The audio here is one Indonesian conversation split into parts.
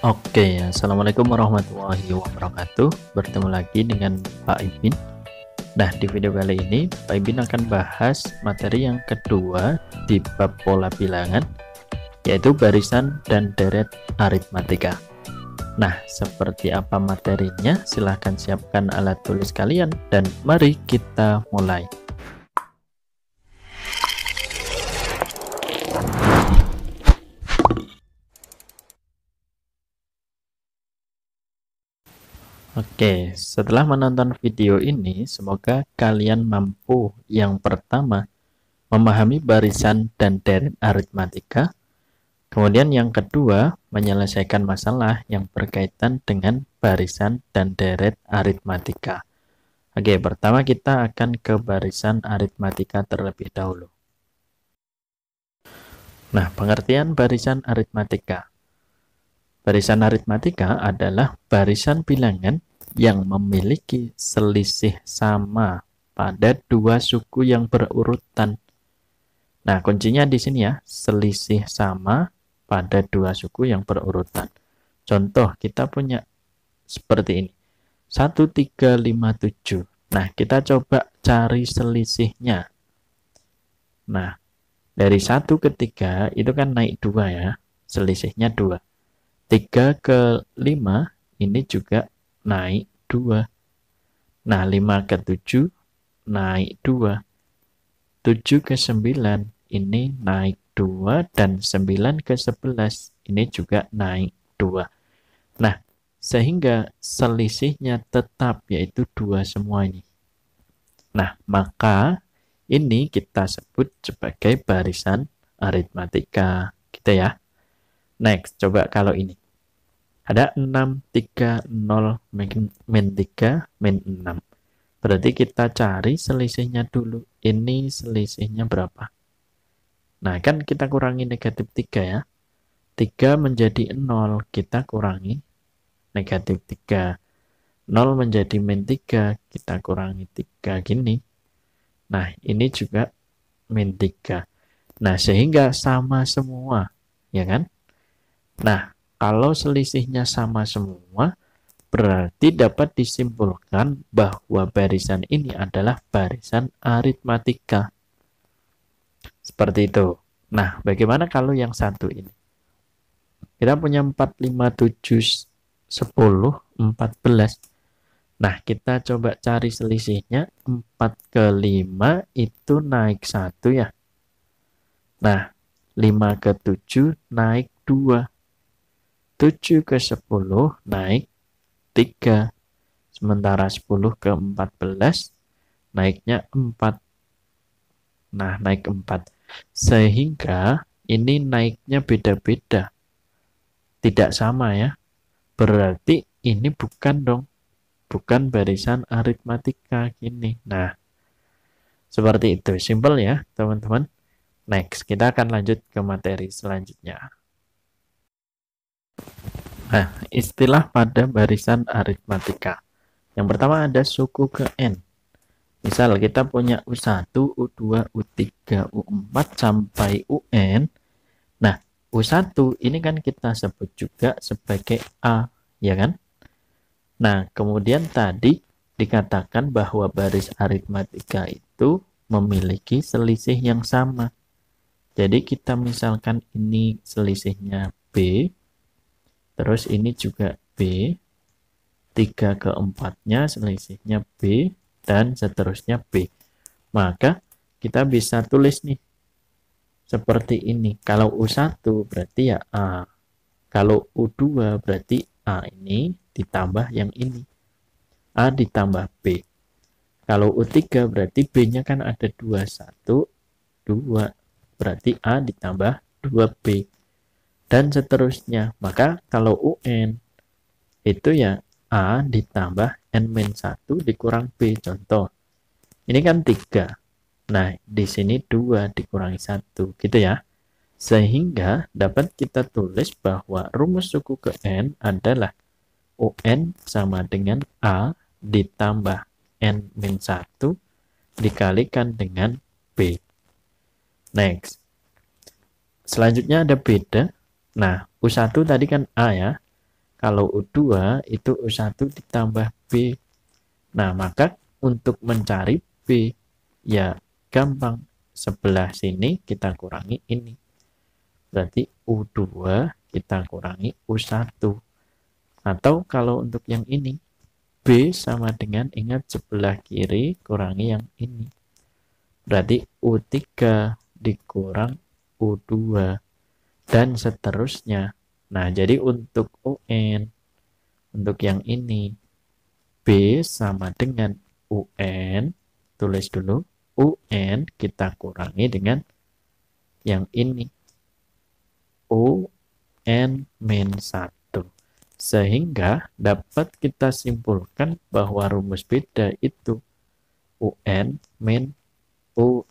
Oke, assalamualaikum warahmatullahi wabarakatuh. Bertemu lagi dengan Pak Ipin. Nah, di video kali ini Pak Ipin akan bahas materi yang kedua di bab pola bilangan, yaitu barisan dan deret aritmatika. Nah, seperti apa materinya? Silahkan siapkan alat tulis kalian dan mari kita mulai. Oke, setelah menonton video ini, semoga kalian mampu yang pertama memahami barisan dan deret aritmatika. Kemudian yang kedua, menyelesaikan masalah yang berkaitan dengan barisan dan deret aritmatika. Oke, pertama kita akan ke barisan aritmatika terlebih dahulu. Nah, pengertian barisan aritmatika. Barisan aritmatika adalah barisan bilangan yang memiliki selisih sama pada dua suku yang berurutan. Nah, kuncinya di sini ya, selisih sama pada dua suku yang berurutan. Contoh, kita punya seperti ini. 1, 3, 5, 7. Nah, kita coba cari selisihnya. Nah, dari 1 ke 3 itu kan naik 2 ya. Selisihnya 2. 3 ke 5 ini juga naik 2. Nah, 5 ke 7 naik 2. 7 ke 9 ini naik 2 dan 9 ke 11 ini juga naik 2. Nah, sehingga selisihnya tetap yaitu 2 semua ini. Nah, maka ini kita sebut sebagai barisan aritmatika gitu ya. Next, coba kalau ini. Ada 6, 3, 0, min 3, min 6. Berarti kita cari selisihnya dulu. Ini selisihnya berapa? Nah, kan kita kurangi negatif 3 ya. 3 menjadi 0, kita kurangi negatif 3. 0 menjadi min 3, kita kurangi 3 gini. Nah, ini juga min 3. Nah, sehingga sama semua, ya kan? Nah, kalau selisihnya sama semua, berarti dapat disimpulkan bahwa barisan ini adalah barisan aritmatika. Seperti itu. Nah, bagaimana kalau yang satu ini? Kita punya 4, 5, 7, 10, 14. Nah, kita coba cari selisihnya. 4 ke 5 itu naik 1 ya. Nah, 5 ke 7 naik 2. 7 ke 10 naik 3. Sementara 10 ke 14 naiknya 4. Nah, naik 4. Sehingga ini naiknya beda-beda. Tidak sama ya. Berarti ini bukan dong. Bukan barisan aritmatika gini. Nah, seperti itu. Simple ya, teman-teman. Next, kita akan lanjut ke materi selanjutnya. Nah, istilah pada barisan aritmatika. Yang pertama ada suku ke N. Misal kita punya U1, U2, U3, U4 sampai UN. Nah, U1 ini kan kita sebut juga sebagai A, ya kan? Nah, kemudian tadi dikatakan bahwa baris aritmatika itu memiliki selisih yang sama. Jadi kita misalkan ini selisihnya B, terus ini juga B, 3 ke 4-nya selisihnya B, dan seterusnya B. Maka kita bisa tulis nih, seperti ini. Kalau U1 berarti ya A. Kalau U2 berarti A ini ditambah yang ini. A ditambah B. Kalau U3 berarti B-nya kan ada 2. 1, 2. Berarti A ditambah 2B. Dan seterusnya. Maka kalau UN itu ya A ditambah N-1 dikurang B. Contoh. Ini kan 3. Nah, di sini 2 dikurangi 1. Gitu ya. Sehingga dapat kita tulis bahwa rumus suku ke N adalah UN sama dengan A ditambah N-1 dikalikan dengan B. Next. Selanjutnya ada beda. Nah, U1 tadi kan A ya. Kalau U2 itu U1 ditambah B. Nah, maka untuk mencari B, ya gampang. Sebelah sini kita kurangi ini. Berarti U2 kita kurangi U1. Atau kalau untuk yang ini, B sama dengan, ingat sebelah kiri kurangi yang ini. Berarti U3 dikurang U2. Dan seterusnya. Nah, jadi untuk UN, untuk yang ini, B sama dengan UN, tulis dulu, UN kita kurangi dengan yang ini, UN min 1. Sehingga dapat kita simpulkan bahwa rumus beda itu UN min 1.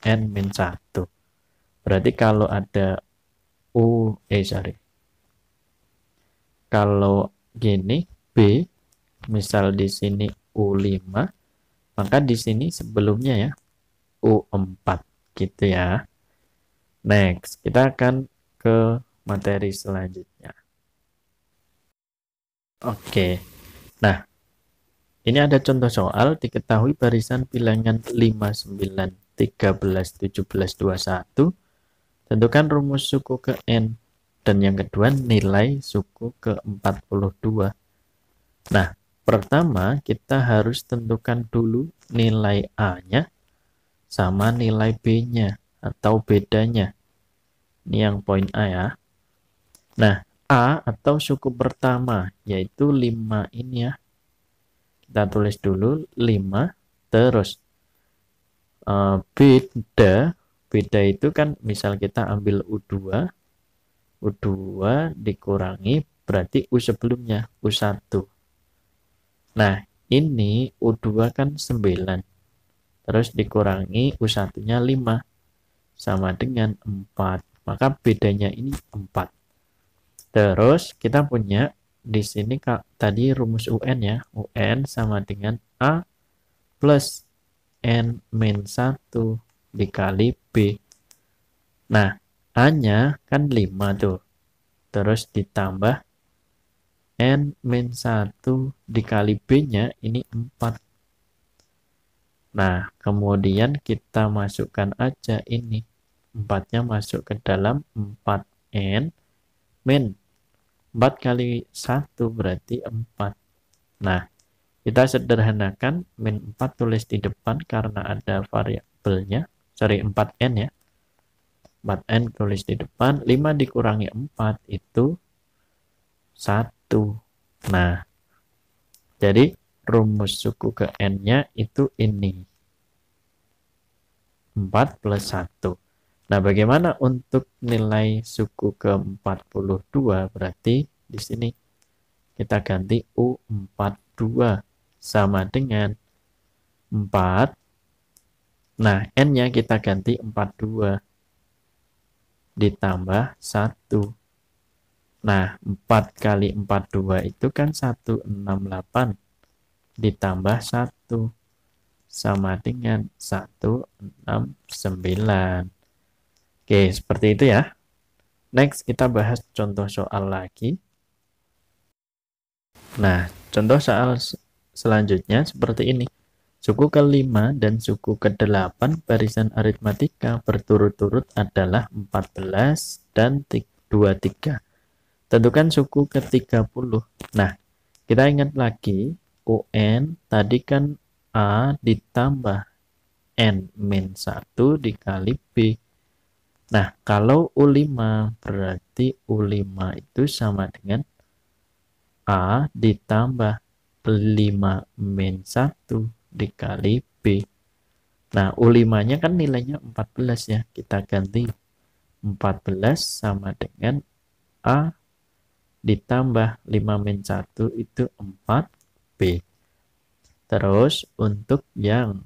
Berarti kalau ada kalau gini B, misal di sini U5, maka di sini sebelumnya ya U4 gitu ya. Next, kita akan ke materi selanjutnya. Oke. Nah, ini ada contoh soal, diketahui barisan bilangan 5, 9, 13, 17, 21. Tentukan rumus suku ke N. Dan yang kedua, nilai suku ke 42. Nah, pertama kita harus tentukan dulu nilai A-nya sama nilai B-nya atau bedanya. Ini yang poin A ya. Nah, A atau suku pertama yaitu 5 ini ya. Kita tulis dulu 5, terus beda itu kan misal kita ambil U2 dikurangi berarti U sebelumnya U1. Nah, ini U2 kan 9. Terus dikurangi U1-nya 5 sama dengan 4. Maka bedanya ini 4. Terus kita punya di sini tadi rumus UN ya. UN sama dengan A plus N min 1 dikali B. Nah, A-nya kan 5 tuh. Terus ditambah N min 1 dikali B-nya ini 4. Nah, kemudian kita masukkan aja ini. 4-nya masuk ke dalam 4N min 4 kali 1 berarti 4. Nah, kita sederhanakan min 4 tulis di depan karena ada variabelnya. 4N ya. 4N tulis di depan. 5 dikurangi 4 itu 1. Nah, jadi rumus suku ke N-nya itu ini. 4 plus 1. Nah, bagaimana untuk nilai suku ke 42? Berarti di sini kita ganti U42 sama dengan 4. Nah, N-nya kita ganti 42 ditambah 1. Nah, 4 kali 42 itu kan 168 ditambah 1 sama dengan 169. Oke, seperti itu ya. Next, kita bahas contoh soal lagi. Nah, contoh soal selanjutnya seperti ini. Suku ke-5 dan suku ke-8 barisan aritmatika berturut-turut adalah 14 dan 23. Tentukan suku ke-30. Nah, kita ingat lagi, UN tadi kan A ditambah N min 1 dikali B. Nah, kalau U5 berarti U5 itu sama dengan A ditambah 5 min 1 dikali B. Nah, U5-nya kan nilainya 14 ya. Kita ganti 14 sama dengan A ditambah 5 min 1 itu 4B. Terus untuk yang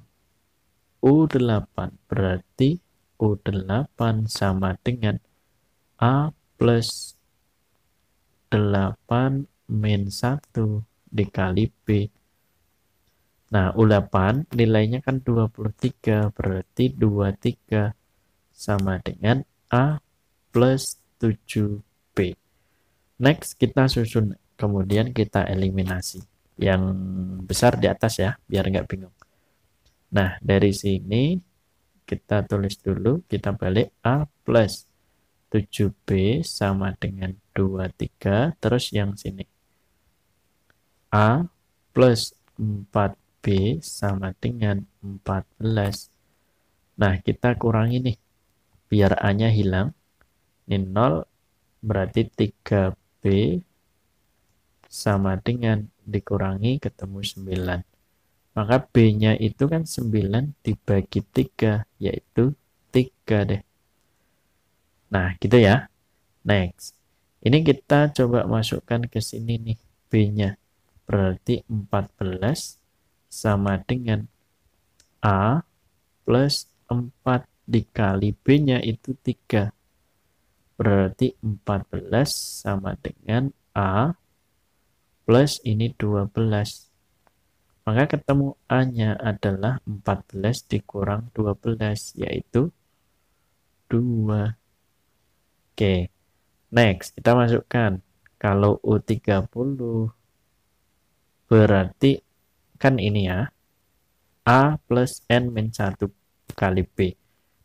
U8 berarti U8 sama dengan A plus 8 min 1 dikali B. Nah, U8 nilainya kan 23, berarti 23 sama dengan A plus 7B. Next, kita susun kemudian kita eliminasi. Yang besar di atas ya, biar nggak bingung. Nah, dari sini kita tulis dulu, kita balik A plus 7B sama dengan 23, terus yang sini. A plus 4B sama dengan 14. Nah, kita kurangi nih, biar A-nya hilang. Ini 0, berarti 3B sama dengan dikurangi ketemu 9. Maka B-nya itu kan 9 dibagi 3, yaitu 3 deh. Nah, gitu ya. Next. Ini kita coba masukkan ke sini nih, B-nya. Berarti 14 sama dengan A plus 4 dikali B-nya itu 3. Berarti 14 sama dengan A plus ini 12. Maka ketemu A-nya adalah 14 dikurang 12, yaitu 2. Oke, next kita masukkan. Kalau U30 berarti kan ini ya, A plus N min 1 kali B.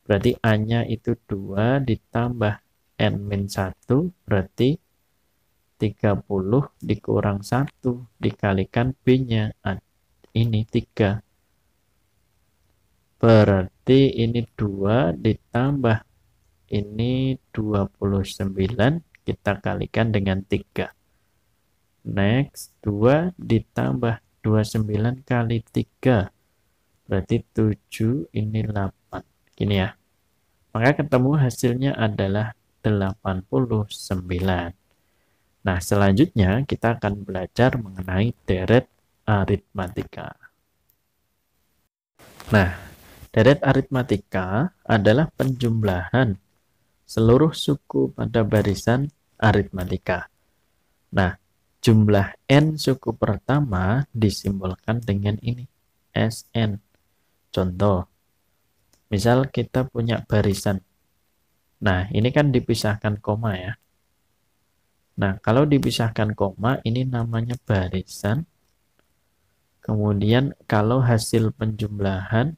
Berarti A-nya itu 2 ditambah N min 1, berarti 30 dikurang 1 dikalikan B-nya. Ini 3. Berarti ini 2 ditambah ini 29, kita kalikan dengan 3. Next, 2 ditambah 29 kali 3. Berarti 7, ini 8. Gini ya. Maka ketemu hasilnya adalah 89. Nah, selanjutnya kita akan belajar mengenai deret aritmatika. Nah, deret aritmatika adalah penjumlahan seluruh suku pada barisan aritmatika. Nah, jumlah N suku pertama disimbolkan dengan ini, Sn. Contoh, misal kita punya barisan. Nah, ini kan dipisahkan koma ya. Nah, kalau dipisahkan koma, ini namanya barisan. Kemudian kalau hasil penjumlahan,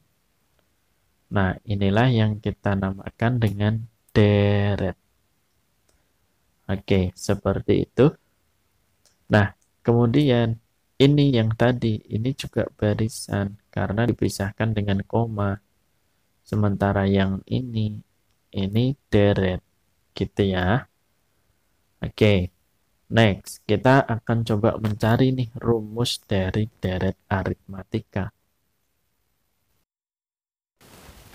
nah inilah yang kita namakan dengan deret. Oke, seperti itu. Nah, kemudian ini yang tadi, ini juga barisan karena dipisahkan dengan koma. Sementara yang ini deret. Gitu ya. Oke, next. Kita akan coba mencari nih rumus dari deret aritmatika.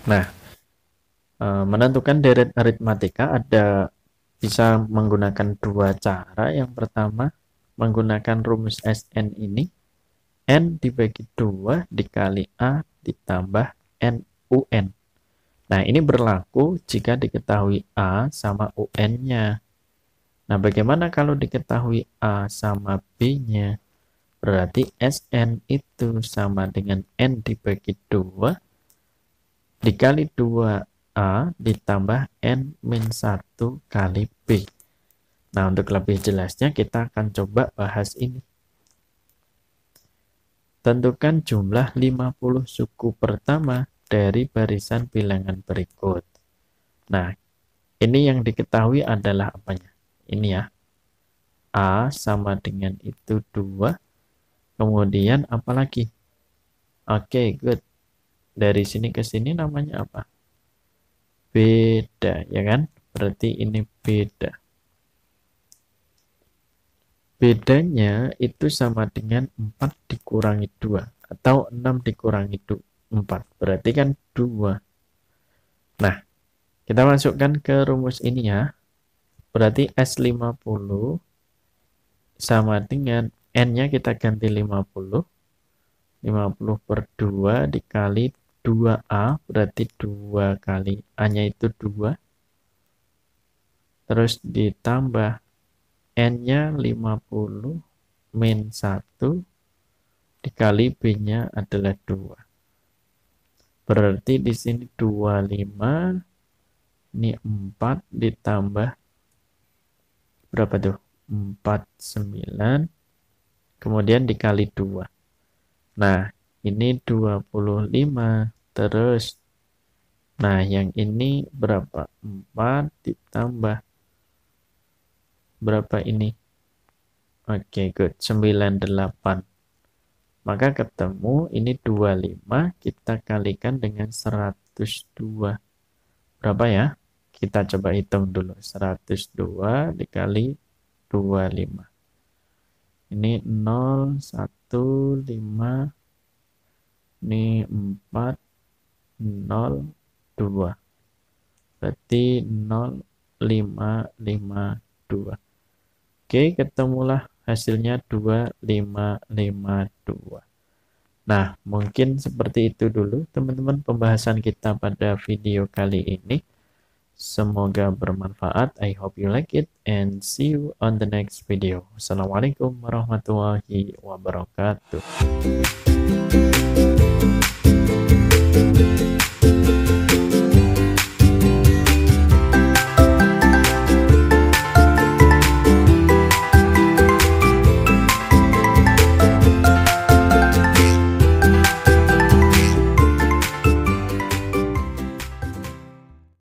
Nah, menentukan deret aritmatika ada bisa menggunakan dua cara. Yang pertama, menggunakan rumus Sn ini. N dibagi 2 dikali A ditambah NUN. Nah, ini berlaku jika diketahui A sama UN-nya. Nah, bagaimana kalau diketahui A sama B-nya? Berarti Sn itu sama dengan N dibagi 2 dikali 2A ditambah N min 1 kali B. Nah, untuk lebih jelasnya kita akan coba bahas ini. Tentukan jumlah 50 suku pertama dari barisan bilangan berikut. Nah, ini yang diketahui adalah apanya? Ini ya. A sama dengan itu 2. Kemudian apa lagi? Oke, good. Dari sini ke sini namanya apa? Beda, ya kan? Berarti ini beda. Bedanya itu sama dengan 4 dikurangi 2. Atau 6 dikurangi 4. Berarti kan 2. Nah, kita masukkan ke rumus ini ya. Berarti S50 sama dengan N-nya kita ganti 50. 50 per 2 dikali 2A. Berarti 2 kali A-nya itu 2. Terus ditambah N-nya 50 min 1 dikali B-nya adalah 2. Berarti di sini 25, ini 4 ditambah berapa tuh? 49, kemudian dikali 2. Nah, ini 25, terus, nah yang ini berapa? 4 ditambah, berapa ini? Oke, good, 98. Maka ketemu ini 25, kita kalikan dengan 102. Berapa ya? Kita coba hitung dulu. 102 dikali 25. Ini 0, 1, 5. Ini 4, 0, 2. Berarti 0, 5, 5, 2. Oke, ketemulah hasilnya 2552. Nah, mungkin seperti itu dulu teman-teman pembahasan kita pada video kali ini. Semoga bermanfaat. I hope you like it and see you on the next video. Assalamualaikum warahmatullahi wabarakatuh.